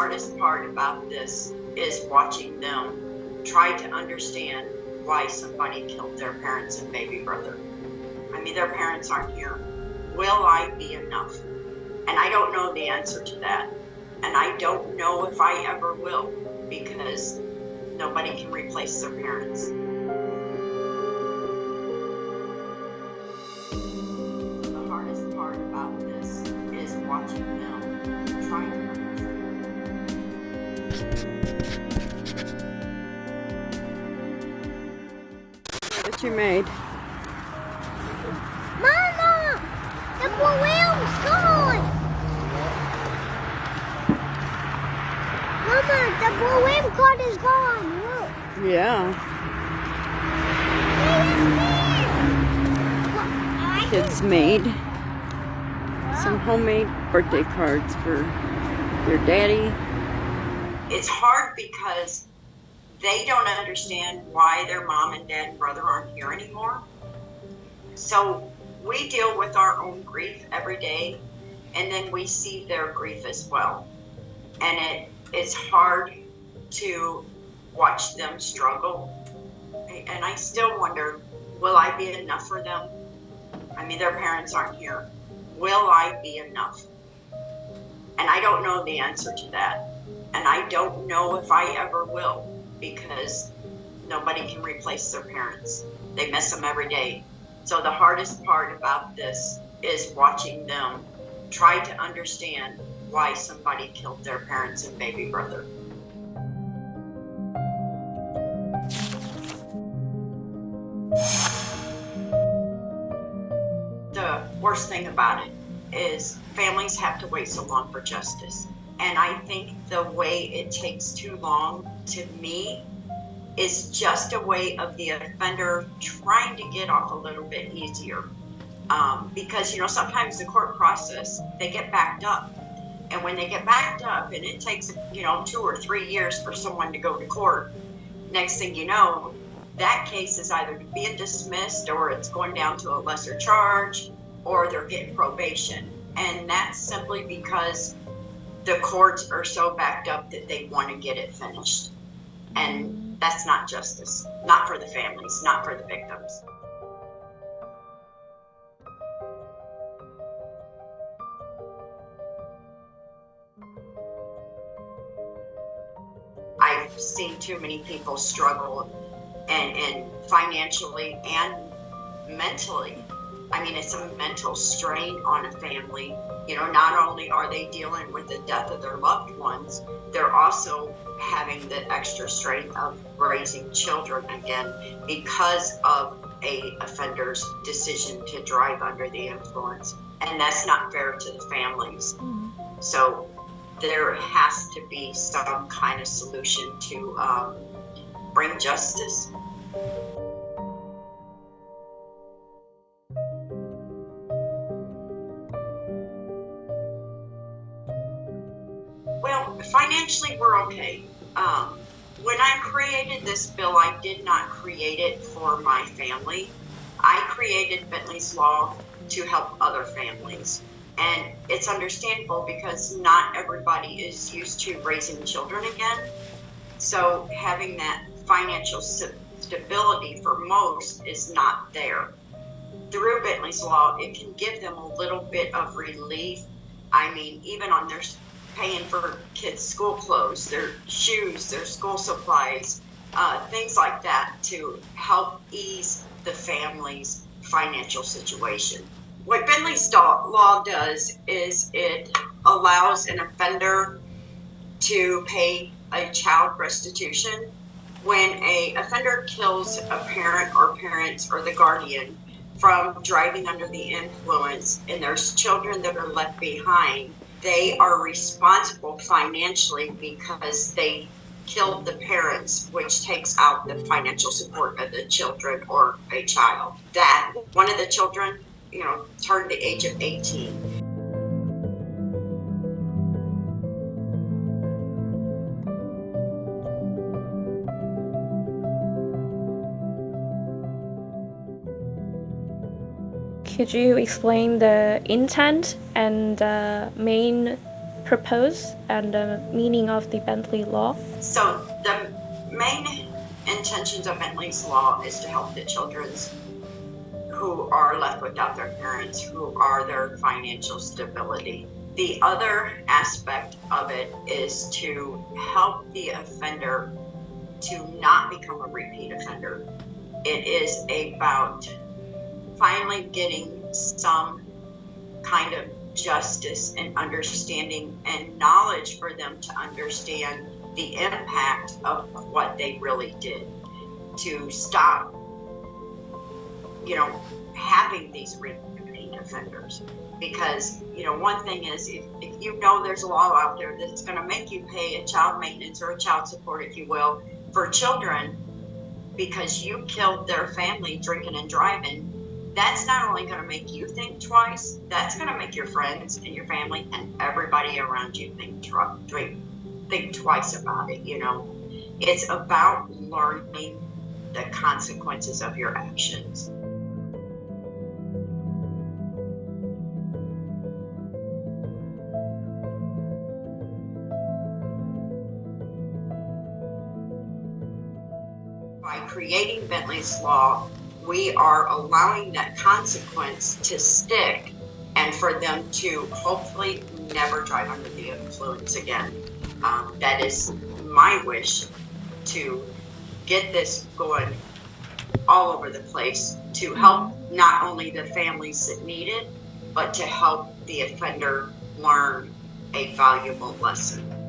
hardest part about this is watching them try to understand why somebody killed their parents and baby brother. I mean, their parents aren't here. Will I be enough? And I don't know the answer to that. And I don't know if I ever will, because nobody can replace their parents. The hardest part about this is watching them try to understand. What you made? Mama! The balloon's gone! Mama, the balloon card is gone! Look! Yeah. Kids made some homemade birthday cards for your daddy. It's hard because they don't understand why their mom and dad and brother aren't here anymore. So we deal with our own grief every day, and then we see their grief as well. And it's hard to watch them struggle. And I still wonder, will I be enough for them? I mean, their parents aren't here. Will I be enough? And I don't know the answer to that. And I don't know if I ever will, because nobody can replace their parents. They miss them every day. So the hardest part about this is watching them try to understand why somebody killed their parents and baby brother. The worst thing about it is families have to wait so long for justice. And I think the way it takes too long, to me, is just a way of the offender trying to get off a little bit easier. Because, sometimes the court process, they get backed up. And when they get backed up and it takes, 2 or 3 years for someone to go to court, next thing you know, that case is either being dismissed or it's going down to a lesser charge or they're getting probation. And that's simply because the courts are so backed up that they want to get it finished. And that's not justice, not for the families, not for the victims. I've seen too many people struggle and financially and mentally. I mean, it's a mental strain on a family. Not only are they dealing with the death of their loved ones, they're also having the extra strain of raising children again because of a offender's decision to drive under the influence. And that's not fair to the families. So there has to be some kind of solution to bring justice. Well, financially, we're okay. When I created this bill, I did not create it for my family. I created Bentley's Law to help other families. And it's understandable because not everybody is used to raising children again. So having that financial stability for most is not there. Through Bentley's Law, it can give them a little bit of relief. I mean, even on their paying for kids' school clothes, their shoes, their school supplies, things like that to help ease the family's financial situation. What Bentley's law does is it allows an offender to pay a child restitution when an offender kills a parent or parents or the guardian from driving under the influence and there's children that are left behind. They are responsible financially because they killed the parents, which takes out the financial support of the children or a child. That one of the children, turned the age of 18. Could you explain the intent and the main purpose and the meaning of the Bentley law? So the main intentions of Bentley's law is to help the children who are left without their parents, who are their financial stability. The other aspect of it is to help the offender to not become a repeat offender. It is about finally getting some kind of justice and understanding and knowledge for them to understand the impact of what they really did, to stop, having these repeat offenders. Because, one thing is, if you know there's a law out there that's going to make you pay a child maintenance or a child support, if you will, for children because you killed their family drinking and driving, that's not only going to make you think twice, that's going to make your friends and your family and everybody around you think twice about it, It's about learning the consequences of your actions. By creating Bentley's law, we are allowing that consequence to stick and for them to hopefully never drive under the influence again. That is my wish, to get this going all over the place, to help not only the families that need it, but to help the offender learn a valuable lesson.